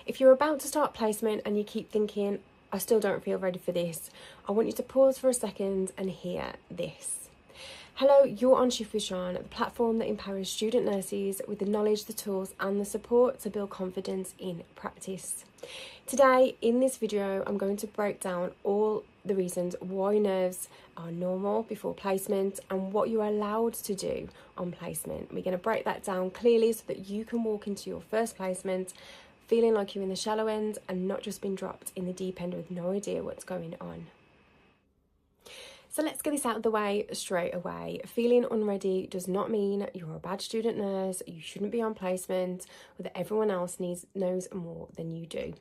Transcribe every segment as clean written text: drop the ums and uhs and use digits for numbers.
If you're about to start placement and you keep thinking, I still don't feel ready for this, I want you to pause for a second and hear this. Hello, you're on Shift with Sian, the platform that empowers student nurses with the knowledge, the tools and the support to build confidence in practice. Today, in this video, I'm going to break down all the reasons why nerves are normal before placement and what you're allowed to do on placement. We're going to break that down clearly so that you can walk into your first placement feeling like you're in the shallow end and not just being dropped in the deep end with no idea what's going on. So let's get this out of the way straight away. Feeling unready does not mean you're a bad student nurse, you shouldn't be on placement, or that everyone else knows more than you do.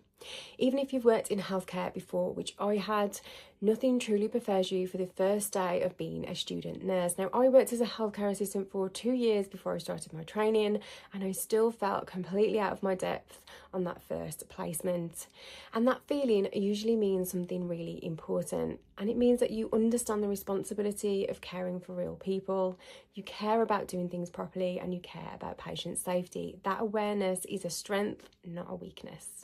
Even if you've worked in healthcare before, which I had, nothing truly prepares you for the first day of being a student nurse. Now, I worked as a healthcare assistant for 2 years before I started my training, and I still felt completely out of my depth on that first placement. And that feeling usually means something really important, and it means that you understand the responsibility of caring for real people, you care about doing things properly, and you care about patient safety. That awareness is a strength, not a weakness.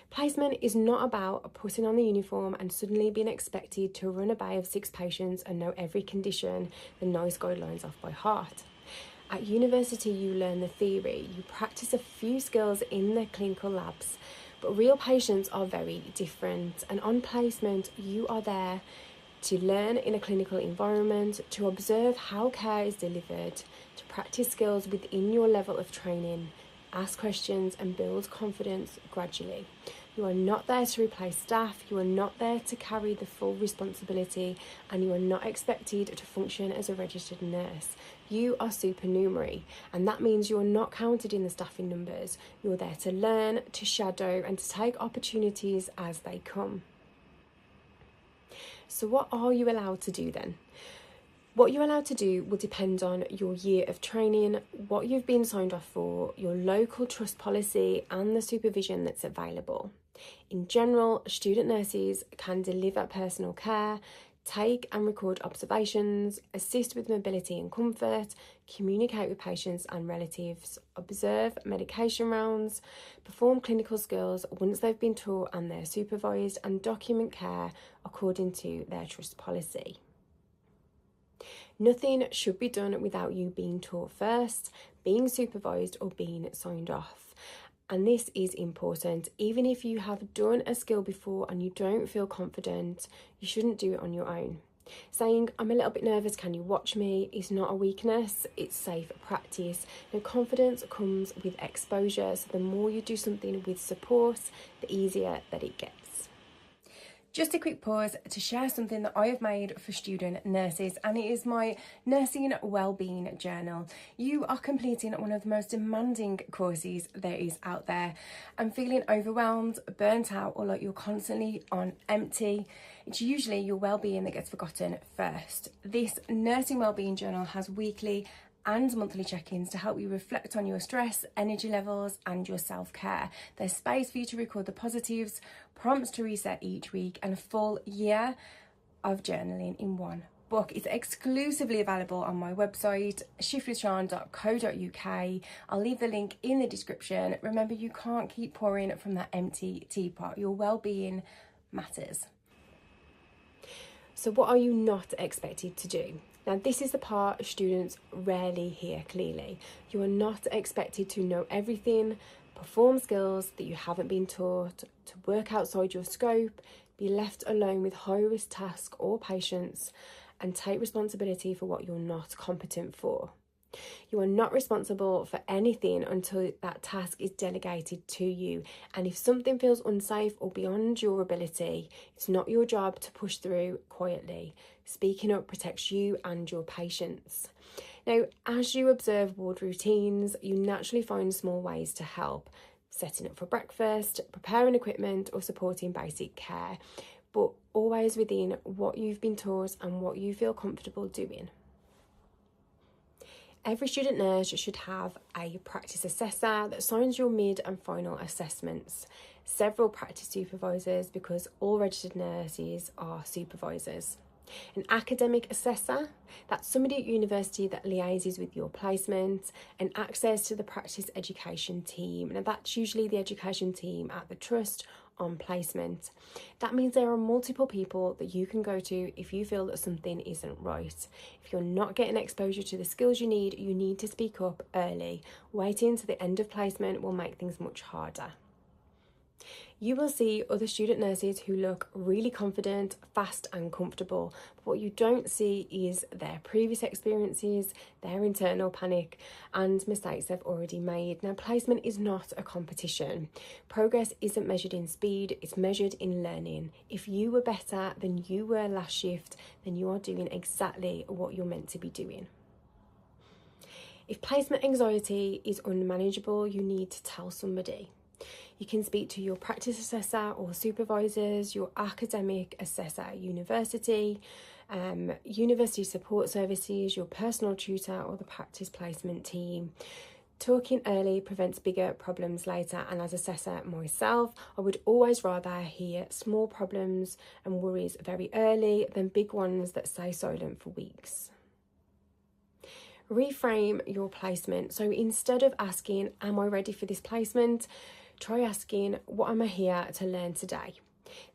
Placement is not about putting on the uniform and suddenly being expected to run a bay of 6 patients and know every condition, the NICE guidelines off by heart. At university, you learn the theory, you practice a few skills in the clinical labs, but real patients are very different. And on placement, you are there to learn in a clinical environment, to observe how care is delivered, to practice skills within your level of training, ask questions and build confidence gradually. You are not there to replace staff, you are not there to carry the full responsibility, and you are not expected to function as a registered nurse. You are supernumerary, and that means you are not counted in the staffing numbers. You're there to learn, to shadow, and to take opportunities as they come. So what are you allowed to do then? What you're allowed to do will depend on your year of training, what you've been signed off for, your local trust policy and the supervision that's available. In general, student nurses can deliver personal care, take and record observations, assist with mobility and comfort, communicate with patients and relatives, observe medication rounds, perform clinical skills once they've been taught and they're supervised, and document care according to their trust policy. Nothing should be done without you being taught first, being supervised or being signed off. And this is important. Even if you have done a skill before and you don't feel confident, you shouldn't do it on your own. Saying, I'm a little bit nervous, can you watch me, is not a weakness, it's safe practice. Now, confidence comes with exposure, so the more you do something with support, the easier that it gets. Just a quick pause to share something that I have made for student nurses, and it is my nursing wellbeing journal. You are completing one of the most demanding courses there is out there, and feeling overwhelmed, burnt out, or like you're constantly on empty. It's usually your wellbeing that gets forgotten first. This nursing wellbeing journal has weekly and monthly check-ins to help you reflect on your stress, energy levels and your self-care. There's space for you to record the positives, prompts to reset each week, and a full year of journaling in one book. It's exclusively available on my website, shiftwithsian.co.uk. I'll leave the link in the description. Remember, you can't keep pouring from that empty teapot. Your well-being matters. So what are you not expected to do? Now, this is the part students rarely hear clearly. You are not expected to know everything, perform skills that you haven't been taught, to work outside your scope, be left alone with high-risk tasks or patients, and take responsibility for what you're not competent for. You are not responsible for anything until that task is delegated to you. And if something feels unsafe or beyond your ability, it's not your job to push through quietly. Speaking up protects you and your patients. Now, as you observe ward routines, you naturally find small ways to help. Setting up for breakfast, preparing equipment, or supporting basic care, but always within what you've been taught and what you feel comfortable doing. Every student nurse should have a practice assessor that signs your mid and final assessments, several practice supervisors, because all registered nurses are supervisors. An academic assessor, that's somebody at university that liaises with your placement, and access to the practice education team. Now that's usually the education team at the trust on placement. That means there are multiple people that you can go to if you feel that something isn't right. If you're not getting exposure to the skills you need to speak up early. Waiting to the end of placement will make things much harder. You will see other student nurses who look really confident, fast and comfortable, but what you don't see is their previous experiences, their internal panic and mistakes they've already made. Now, placement is not a competition. Progress isn't measured in speed, it's measured in learning. If you were better than you were last shift, then you are doing exactly what you're meant to be doing. If placement anxiety is unmanageable, you need to tell somebody. You can speak to your practice assessor or supervisors, your academic assessor at university, university support services, your personal tutor or the practice placement team. Talking early prevents bigger problems later, and as assessor myself, I would always rather hear small problems and worries very early than big ones that stay silent for weeks. Reframe your placement. So instead of asking, am I ready for this placement? Try asking, what am I here to learn today?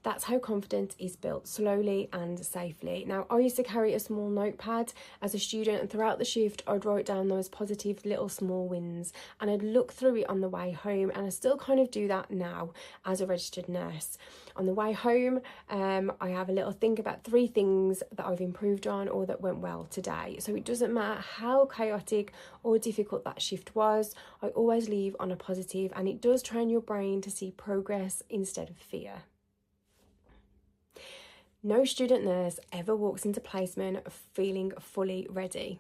That's how confidence is built, slowly and safely. Now, I used to carry a small notepad as a student, and throughout the shift, I'd write down those positive little small wins, and I'd look through it on the way home, and I still kind of do that now as a registered nurse. On the way home, I have a little think about 3 things that I've improved on or that went well today. So it doesn't matter how chaotic or difficult that shift was, I always leave on a positive, and it does train your brain to see progress instead of fear. No student nurse ever walks into placement feeling fully ready.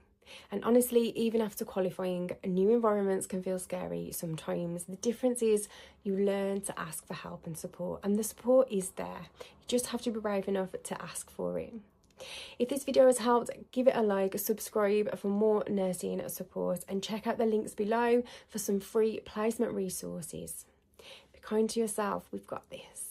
And honestly, even after qualifying, new environments can feel scary sometimes. The difference is you learn to ask for help and support, and the support is there. You just have to be brave enough to ask for it. If this video has helped, give it a like, subscribe for more nursing support, and check out the links below for some free placement resources. Be kind to yourself, we've got this.